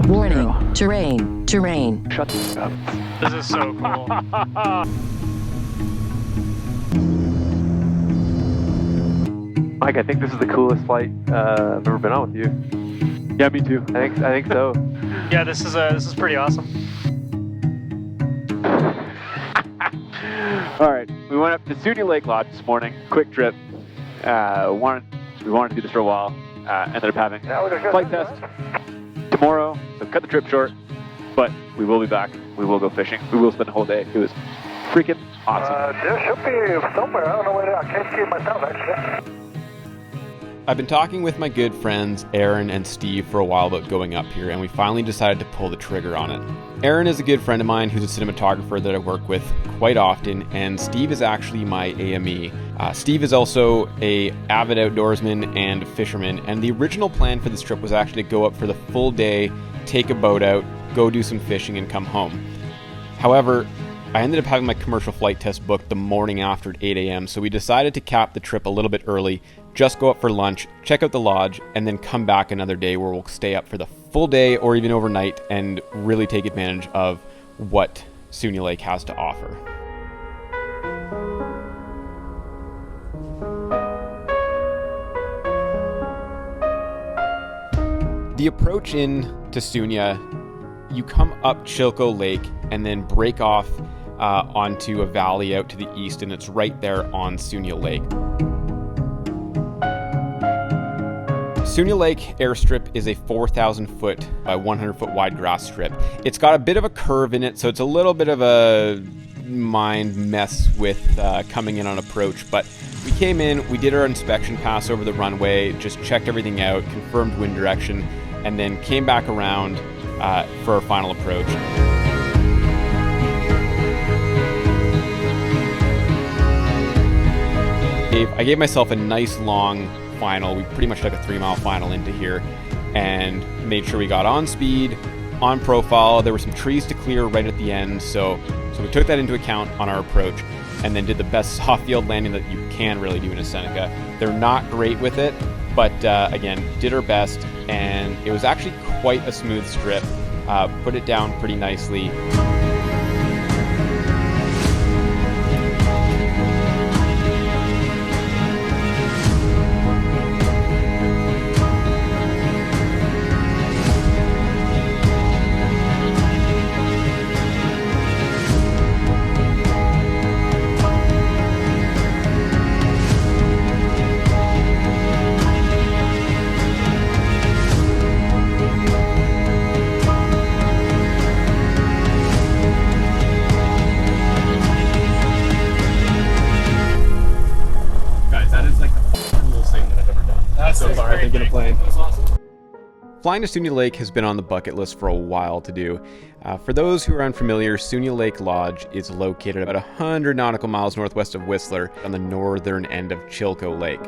Warning, terrain. Shut the up. This is so cool. Mike, I think this is the coolest flight I've ever been on with you. Yeah, me too. I think so. Yeah, this is pretty awesome. All right, we went up to Sunia Lake Lodge this morning. Quick trip. We wanted to do this for a while. Ended up having a flight test tomorrow, so cut the trip short. But we will be back. We will go fishing. We will spend the whole day. It was freaking awesome. There should be somewhere. I don't know where. I can't see it myself, actually. I've been talking with my good friends Aaron and Steve for a while about going up here, and we finally decided to pull the trigger on it. Aaron is a good friend of mine who's a cinematographer that I work with quite often, and Steve is actually my AME. Steve is also a avid outdoorsman and fisherman, and the original plan for this trip was actually to go up for the full day, take a boat out, go do some fishing, and come home. However, I ended up having my commercial flight test booked the morning after at 8 a.m., so we decided to cap the trip a little bit early, just go up for lunch, check out the lodge, and then come back another day where we'll stay up for the full day or even overnight and really take advantage of what Sunia Lake has to offer. The approach in to Sunia, you come up Chilko Lake and then break off onto a valley out to the east, and it's right there on Sunia Lake. Sunia Lake airstrip is a 4,000 foot by 100 foot wide grass strip. It's got a bit of a curve in it, so it's a little bit of a mind mess with coming in on approach, but we came in, we did our inspection pass over the runway, just checked everything out, confirmed wind direction, and then came back around for our final approach. I gave myself a nice long final. We pretty much took a 3-mile final into here and made sure we got on speed, on profile. There were some trees to clear right at the end, so we took that into account on our approach and then did the best soft field landing that you can really do in a Seneca. They're not great with it, but again, did our best, and it was actually quite a smooth strip. Put it down pretty nicely. Flying to Sunia Lake has been on the bucket list for a while to do. For those who are unfamiliar, Sunia Lake Lodge is located about 100 nautical miles northwest of Whistler on the northern end of Chilko Lake.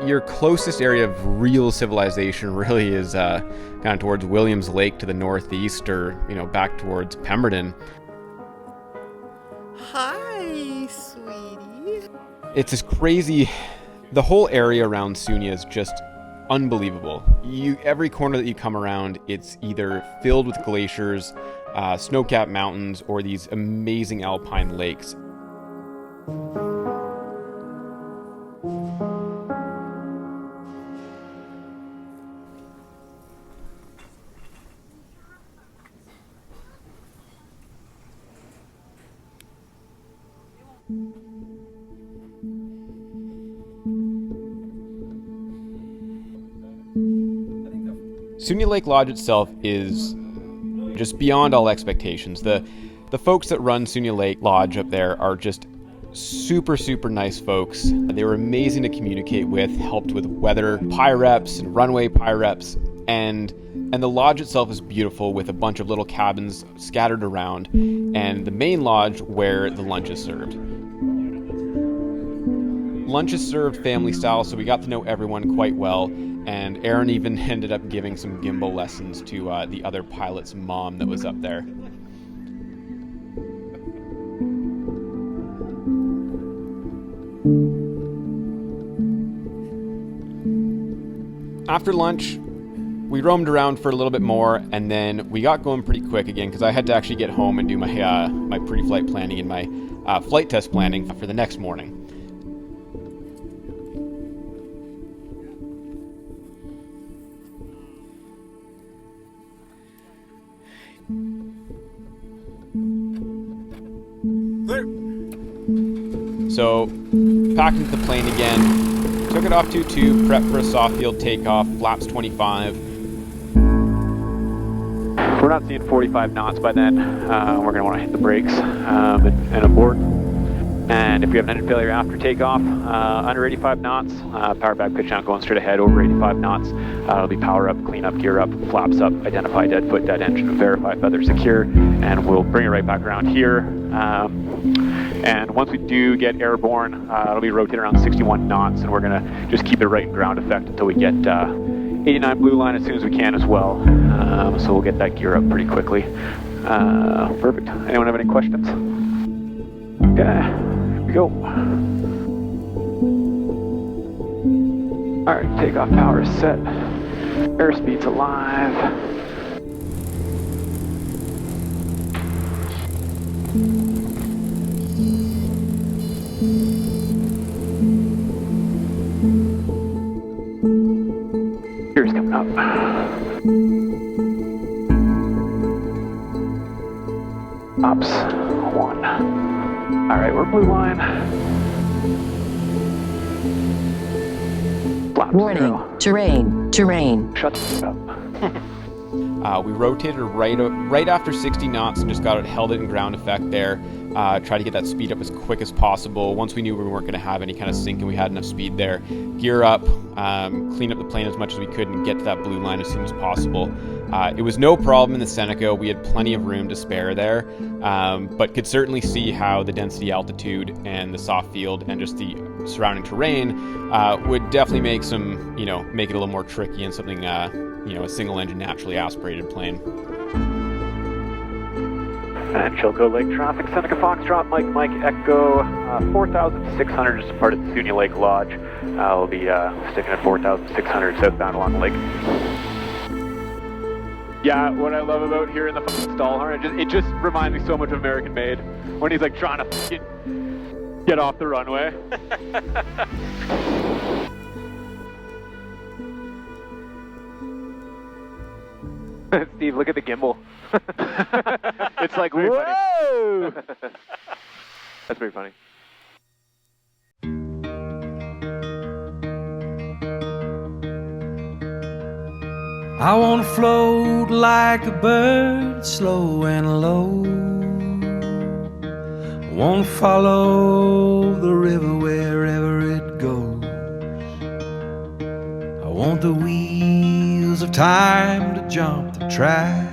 Your closest area of real civilization really is kind of towards Williams Lake to the northeast, or back towards Pemberton. Hi, sweetie. It's just crazy. The whole area around Sunia is just unbelievable. Every corner that you come around, it's either filled with glaciers, snow-capped mountains, or these amazing alpine lakes. Sunia Lake Lodge itself is just beyond all expectations. The folks that run Sunia Lake Lodge up there are just super, super nice folks. They were amazing to communicate with, helped with weather pyreps and runway pyreps, and the lodge itself is beautiful with a bunch of little cabins scattered around, and the main lodge where the lunch is served. Lunch is served family style, so we got to know everyone quite well, and Aaron even ended up giving some gimbal lessons to the other pilot's mom that was up there. After lunch, we roamed around for a little bit more, and then we got going pretty quick again because I had to actually get home and do my my pre-flight planning and my flight test planning for the next morning. So, packed into the plane again, took it off 2-2, prepped for a soft field takeoff, flaps 25. If we're not seeing 45 knots by then, we're going to want to hit the brakes and abort. And if we have an engine failure after takeoff, under 85 knots, power back pitch down going straight ahead, over 85 knots, it'll be power up, clean up, gear up, flaps up, identify dead foot, dead engine, verify feather secure, and we'll bring it right back around here. And once we do get airborne, it'll be rotated around 61 knots, and we're going to just keep it right in ground effect until we get 89 blue line as soon as we can as well. So we'll get that gear up pretty quickly. Perfect. Anyone have any questions? Okay, here we go. Alright, takeoff power is set. Airspeed's alive. Gear's coming up. Ops 1. Alright, we're blue line. Flaps Warning. 0. Terrain. Shut up. We rotated right after 60 knots and just held it in ground effect there. Try to get that speed up as quick as possible. Once we knew we weren't going to have any kind of sink and we had enough speed there, gear up, clean up the plane as much as we could and get to that blue line as soon as possible. It was no problem in the Seneca. We had plenty of room to spare there, but could certainly see how the density altitude and the soft field and just the surrounding terrain would definitely make make it a little more tricky in something, a single engine naturally aspirated plane. And Chilco Lake traffic, Seneca Foxtrot, Mike Echo, 4,600, just a part of the SUNY Lake Lodge. We'll be sticking at 4,600 southbound along the lake. Yeah, what I love about hearing the fucking stall horn, it just reminds me so much of American Made, when he's like trying to fucking get off the runway. Steve, look at the gimbal. It's like, whoa! That's pretty funny. I wanna float like a bird, slow and low. I wanna follow the river wherever it goes. I want the wheels of time to jump the track.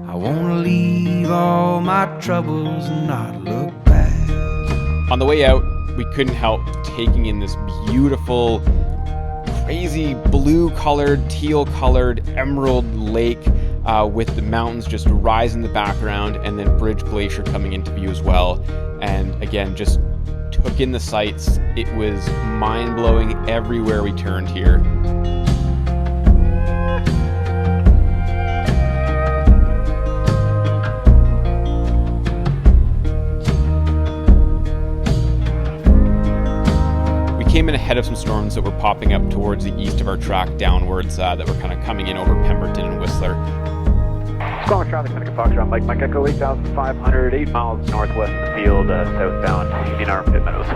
I wanna leave all my troubles and not look back. On the way out, we couldn't help taking in this beautiful, crazy blue-colored, teal-colored emerald lake with the mountains just rise in the background and then Bridge Glacier coming into view as well. And again, just took in the sights. It was mind-blowing everywhere we turned here. Came in ahead of some storms that were popping up towards the east of our track downwards that were kind of coming in over Pemberton and Whistler. Squamish traffic, Seneca Foxtrot, Mike Echo, 8,500, 8 miles northwest of the field, southbound, Indian Armpit Meadows.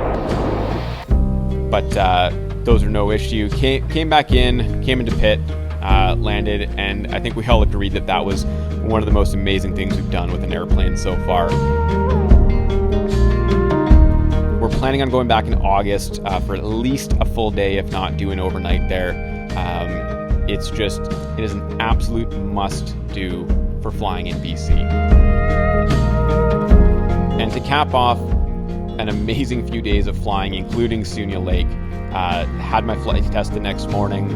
But those are no issue. Came back in, came into pit, landed, and I think we all agreed that that was one of the most amazing things we've done with an airplane so far. We're planning on going back in August for at least a full day, if not do an overnight there. It is an absolute must-do for flying in BC. And to cap off an amazing few days of flying, including SUNY Lake, had my flight test the next morning,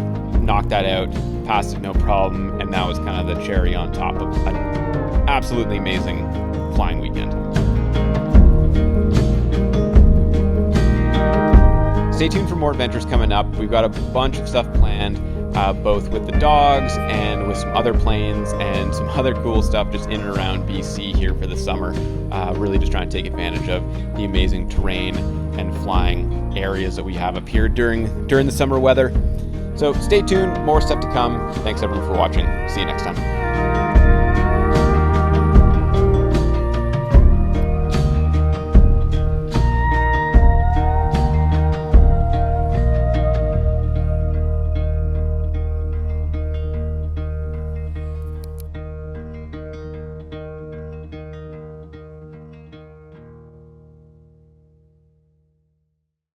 knocked that out, passed it no problem, and that was kind of the cherry on top of an absolutely amazing flying weekend. Stay tuned for more adventures coming up. We've got a bunch of stuff planned. both with the dogs and with some other planes and some other cool stuff just in and around BC here for the summer. Really just trying to take advantage of the amazing terrain and flying areas that we have up here during the summer weather. So stay tuned, more stuff to come. Thanks everyone for watching. See you next time.